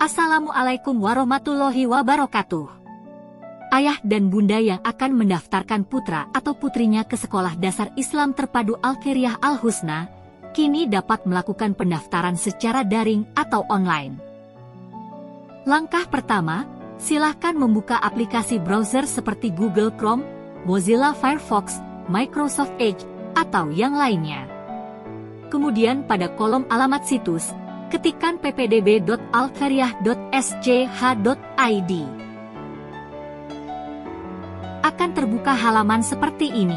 Assalamualaikum warahmatullahi wabarakatuh. Ayah dan bunda yang akan mendaftarkan putra atau putrinya ke Sekolah Dasar Islam Terpadu Al-Qiriyah Al-Husna, kini dapat melakukan pendaftaran secara daring atau online. Langkah pertama, silakan membuka aplikasi browser seperti Google Chrome, Mozilla Firefox, Microsoft Edge, atau yang lainnya. Kemudian pada kolom alamat situs, ketikkan ppdb.alqiriyah.sch.id. Akan terbuka halaman seperti ini.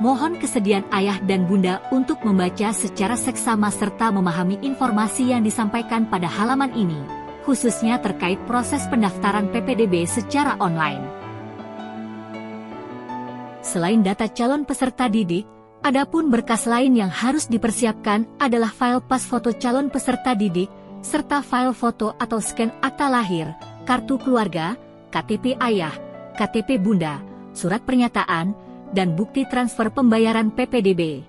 Mohon kesediaan ayah dan bunda untuk membaca secara seksama serta memahami informasi yang disampaikan pada halaman ini, khususnya terkait proses pendaftaran PPDB secara online. Selain data calon peserta didik, adapun berkas lain yang harus dipersiapkan adalah file pas foto calon peserta didik, serta file foto atau scan akta lahir, kartu keluarga, KTP ayah, KTP bunda, surat pernyataan, dan bukti transfer pembayaran PPDB.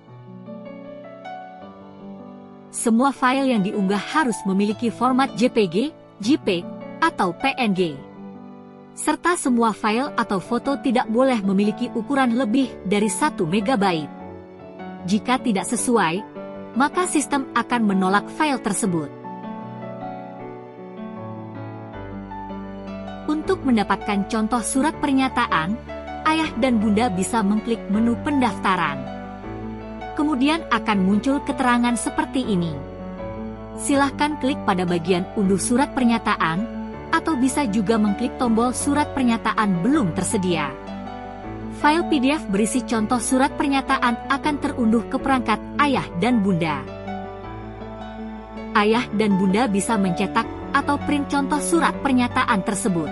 Semua file yang diunggah harus memiliki format JPG, JPEG, atau PNG. Serta semua file atau foto tidak boleh memiliki ukuran lebih dari 1 MB. Jika tidak sesuai, maka sistem akan menolak file tersebut. Untuk mendapatkan contoh surat pernyataan, ayah dan bunda bisa mengklik menu pendaftaran. Kemudian akan muncul keterangan seperti ini. Silahkan klik pada bagian unduh surat pernyataan, atau bisa juga mengklik tombol surat pernyataan belum tersedia. File PDF berisi contoh surat pernyataan akan terunduh ke perangkat ayah dan bunda. Ayah dan bunda bisa mencetak atau print contoh surat pernyataan tersebut.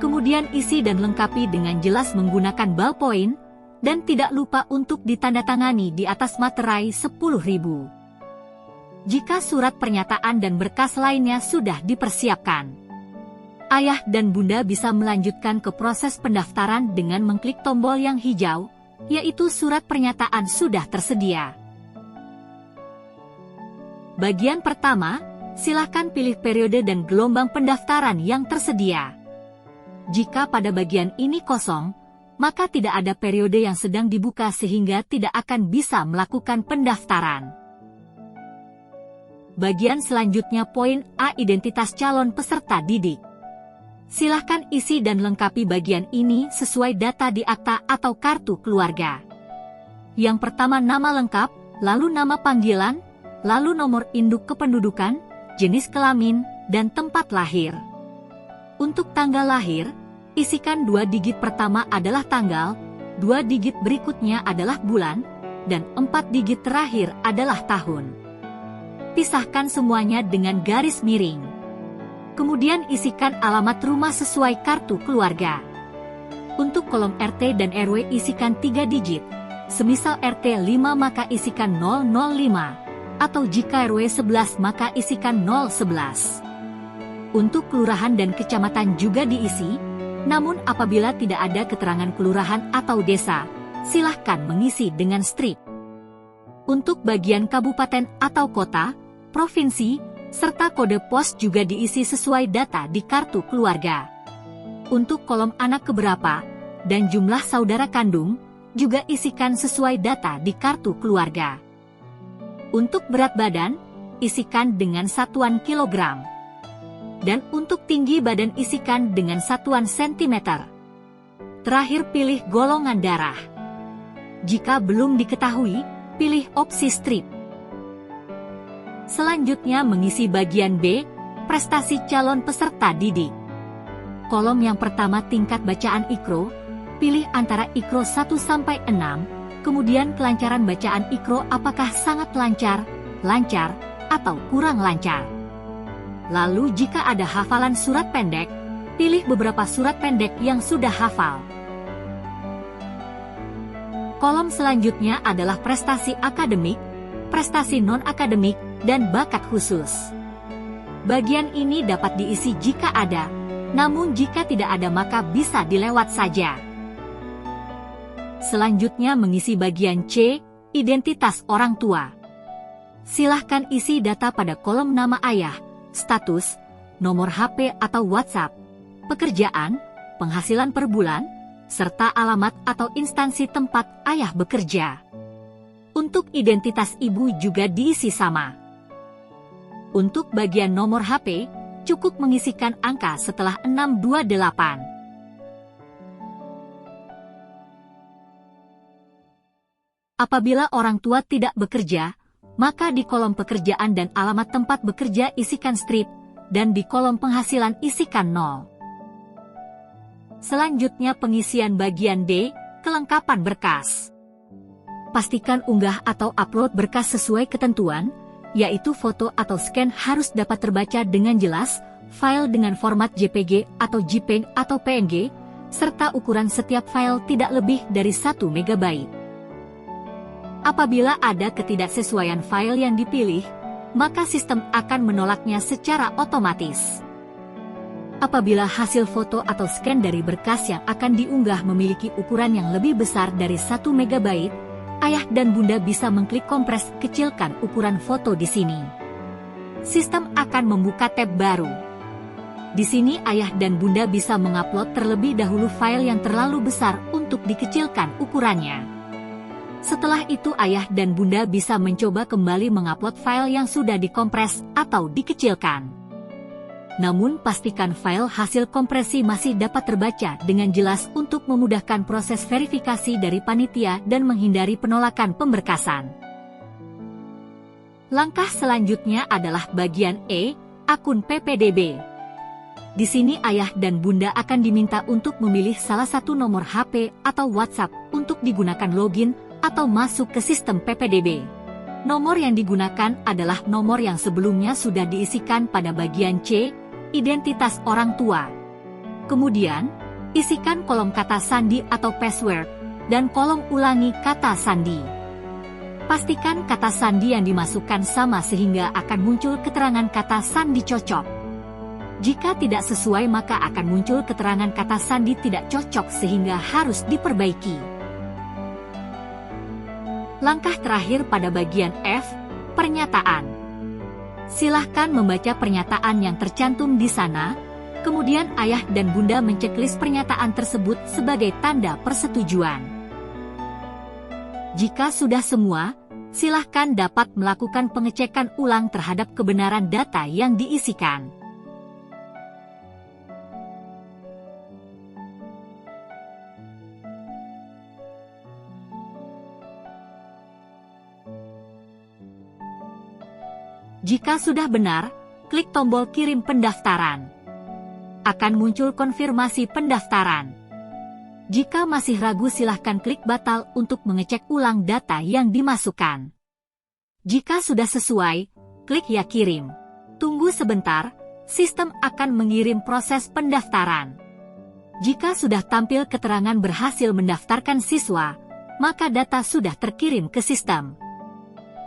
Kemudian isi dan lengkapi dengan jelas menggunakan ballpoint, dan tidak lupa untuk ditandatangani di atas materai 10.000. Jika surat pernyataan dan berkas lainnya sudah dipersiapkan, ayah dan bunda bisa melanjutkan ke proses pendaftaran dengan mengklik tombol yang hijau, yaitu surat pernyataan sudah tersedia. Bagian pertama, silakan pilih periode dan gelombang pendaftaran yang tersedia. Jika pada bagian ini kosong, maka tidak ada periode yang sedang dibuka sehingga tidak akan bisa melakukan pendaftaran. Bagian selanjutnya poin A, identitas calon peserta didik. Silahkan isi dan lengkapi bagian ini sesuai data di akta atau kartu keluarga. Yang pertama nama lengkap, lalu nama panggilan, lalu nomor induk kependudukan, jenis kelamin, dan tempat lahir. Untuk tanggal lahir, isikan 2 digit pertama adalah tanggal, 2 digit berikutnya adalah bulan, dan 4 digit terakhir adalah tahun. Pisahkan semuanya dengan garis miring. Kemudian isikan alamat rumah sesuai kartu keluarga. Untuk kolom RT dan RW isikan 3 digit. Semisal RT 5 maka isikan 005, atau jika RW 11 maka isikan 011. Untuk kelurahan dan kecamatan juga diisi, namun apabila tidak ada keterangan kelurahan atau desa, silahkan mengisi dengan strip. Untuk bagian kabupaten atau kota, provinsi, serta kode pos juga diisi sesuai data di kartu keluarga. Untuk kolom anak keberapa, dan jumlah saudara kandung, juga isikan sesuai data di kartu keluarga. Untuk berat badan, isikan dengan satuan kilogram. Dan untuk tinggi badan isikan dengan satuan sentimeter. Terakhir pilih golongan darah. Jika belum diketahui, pilih opsi strip. Selanjutnya mengisi bagian B, prestasi calon peserta didik. Kolom yang pertama tingkat bacaan IQRO, pilih antara IQRO 1-6, kemudian kelancaran bacaan IQRO apakah sangat lancar, lancar, atau kurang lancar. Lalu jika ada hafalan surat pendek, pilih beberapa surat pendek yang sudah hafal. Kolom selanjutnya adalah prestasi akademik, prestasi non-akademik, dan bakat khusus. Bagian ini dapat diisi jika ada, namun jika tidak ada maka bisa dilewat saja. Selanjutnya mengisi bagian C, identitas orang tua. Silahkan isi data pada kolom nama ayah, status, nomor HP atau WhatsApp, pekerjaan, penghasilan per bulan, serta alamat atau instansi tempat ayah bekerja. Untuk identitas ibu juga diisi sama. Untuk bagian nomor HP, cukup mengisikan angka setelah 628. Apabila orang tua tidak bekerja, maka di kolom pekerjaan dan alamat tempat bekerja isikan strip, dan di kolom penghasilan isikan 0. Selanjutnya pengisian bagian D, kelengkapan berkas. Pastikan unggah atau upload berkas sesuai ketentuan, yaitu foto atau scan harus dapat terbaca dengan jelas, file dengan format JPG atau JPEG atau PNG, serta ukuran setiap file tidak lebih dari 1 MB. Apabila ada ketidaksesuaian file yang dipilih, maka sistem akan menolaknya secara otomatis. Apabila hasil foto atau scan dari berkas yang akan diunggah memiliki ukuran yang lebih besar dari 1 MB, ayah dan bunda bisa mengklik kompres kecilkan ukuran foto di sini. Sistem akan membuka tab baru. Di sini ayah dan bunda bisa mengupload terlebih dahulu file yang terlalu besar untuk dikecilkan ukurannya. Setelah itu ayah dan bunda bisa mencoba kembali mengupload file yang sudah dikompres atau dikecilkan. Namun pastikan file hasil kompresi masih dapat terbaca dengan jelas untuk memudahkan proses verifikasi dari panitia dan menghindari penolakan pemberkasan. Langkah selanjutnya adalah bagian E, akun PPDB. Di sini ayah dan bunda akan diminta untuk memilih salah satu nomor HP atau WhatsApp untuk digunakan login atau masuk ke sistem PPDB. Nomor yang digunakan adalah nomor yang sebelumnya sudah diisikan pada bagian C, identitas orang tua. Kemudian, isikan kolom kata sandi atau password, dan kolom ulangi kata sandi. Pastikan kata sandi yang dimasukkan sama sehingga akan muncul keterangan kata sandi cocok. Jika tidak sesuai maka akan muncul keterangan kata sandi tidak cocok sehingga harus diperbaiki. Langkah terakhir pada bagian F, pernyataan. Silahkan membaca pernyataan yang tercantum di sana, kemudian ayah dan bunda menceklis pernyataan tersebut sebagai tanda persetujuan. Jika sudah semua, silahkan dapat melakukan pengecekan ulang terhadap kebenaran data yang diisikan. Jika sudah benar, klik tombol kirim pendaftaran. Akan muncul konfirmasi pendaftaran. Jika masih ragu silahkan klik batal untuk mengecek ulang data yang dimasukkan. Jika sudah sesuai, klik ya kirim. Tunggu sebentar, sistem akan mengirim proses pendaftaran. Jika sudah tampil keterangan berhasil mendaftarkan siswa, maka data sudah terkirim ke sistem.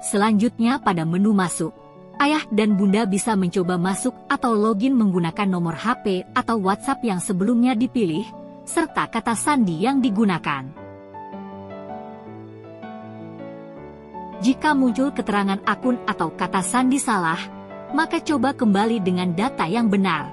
Selanjutnya pada menu masuk, ayah dan bunda bisa mencoba masuk atau login menggunakan nomor HP atau WhatsApp yang sebelumnya dipilih, serta kata sandi yang digunakan. Jika muncul keterangan akun atau kata sandi salah, maka coba kembali dengan data yang benar.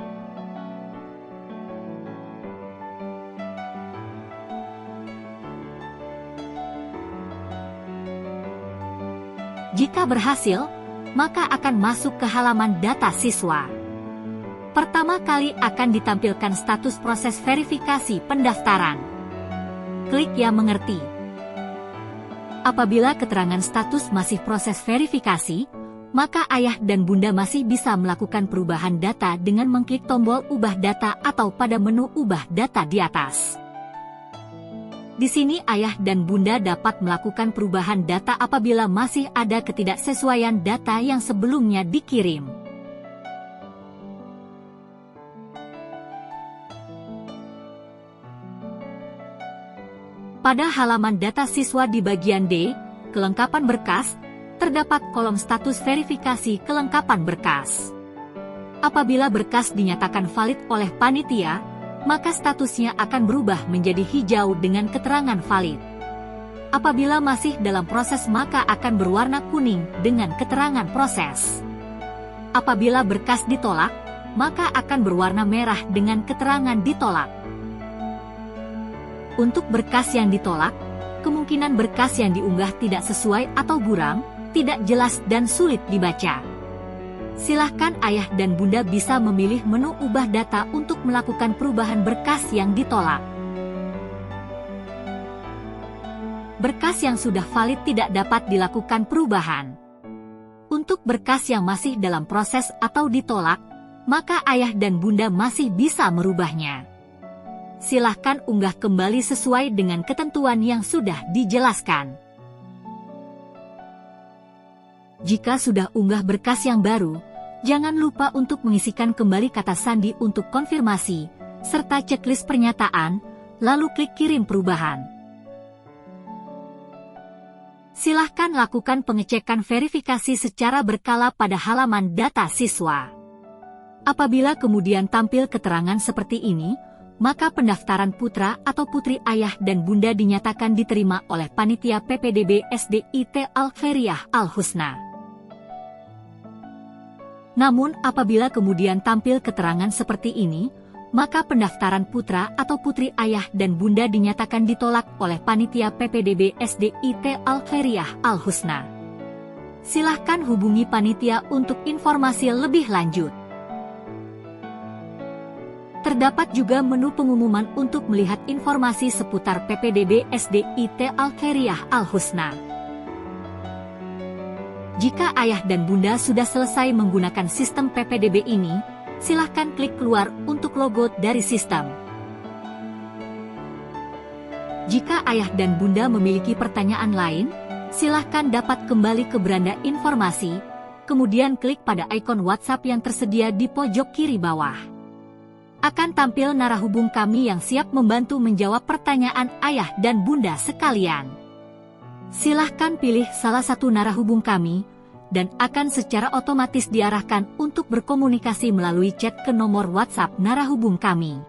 Jika berhasil, maka akan masuk ke halaman data siswa. Pertama kali akan ditampilkan status proses verifikasi pendaftaran. Klik ya mengerti. Apabila keterangan status masih proses verifikasi, maka ayah dan bunda masih bisa melakukan perubahan data dengan mengklik tombol ubah data atau pada menu ubah data di atas. Di sini ayah dan bunda dapat melakukan perubahan data apabila masih ada ketidaksesuaian data yang sebelumnya dikirim. Pada halaman data siswa di bagian D, kelengkapan berkas, terdapat kolom status verifikasi kelengkapan berkas. Apabila berkas dinyatakan valid oleh panitia, maka statusnya akan berubah menjadi hijau dengan keterangan valid. Apabila masih dalam proses maka akan berwarna kuning dengan keterangan proses. Apabila berkas ditolak, maka akan berwarna merah dengan keterangan ditolak. Untuk berkas yang ditolak, kemungkinan berkas yang diunggah tidak sesuai atau buram, tidak jelas dan sulit dibaca. Silahkan ayah dan bunda bisa memilih menu ubah data untuk melakukan perubahan berkas yang ditolak. Berkas yang sudah valid tidak dapat dilakukan perubahan. Untuk berkas yang masih dalam proses atau ditolak, maka ayah dan bunda masih bisa merubahnya. Silahkan unggah kembali sesuai dengan ketentuan yang sudah dijelaskan. Jika sudah unggah berkas yang baru, jangan lupa untuk mengisikan kembali kata sandi untuk konfirmasi, serta checklist pernyataan, lalu klik kirim perubahan. Silahkan lakukan pengecekan verifikasi secara berkala pada halaman data siswa. Apabila kemudian tampil keterangan seperti ini, maka pendaftaran putra atau putri ayah dan bunda dinyatakan diterima oleh Panitia PPDB SDIT Al-Khairiyah Al-Husna. Namun apabila kemudian tampil keterangan seperti ini, maka pendaftaran putra atau putri ayah dan bunda dinyatakan ditolak oleh Panitia PPDB SDIT Al-Khairiyah Al-Husna. Silahkan hubungi panitia untuk informasi lebih lanjut. Terdapat juga menu pengumuman untuk melihat informasi seputar PPDB SDIT Al-Khairiyah Al-Husna. Jika ayah dan bunda sudah selesai menggunakan sistem PPDB ini, silahkan klik keluar untuk logout dari sistem. Jika ayah dan bunda memiliki pertanyaan lain, silahkan dapat kembali ke beranda informasi, kemudian klik pada ikon WhatsApp yang tersedia di pojok kiri bawah. Akan tampil narahubung kami yang siap membantu menjawab pertanyaan ayah dan bunda sekalian. Silahkan pilih salah satu narahubung kami, dan akan secara otomatis diarahkan untuk berkomunikasi melalui chat ke nomor WhatsApp narahubung kami.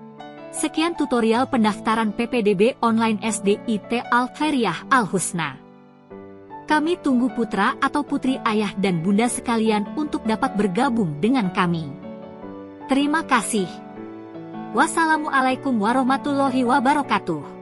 Sekian tutorial pendaftaran PPDB online SDIT Al-Khairiyah Al-Husna. Kami tunggu putra atau putri ayah dan bunda sekalian untuk dapat bergabung dengan kami. Terima kasih. Wassalamualaikum warahmatullahi wabarakatuh.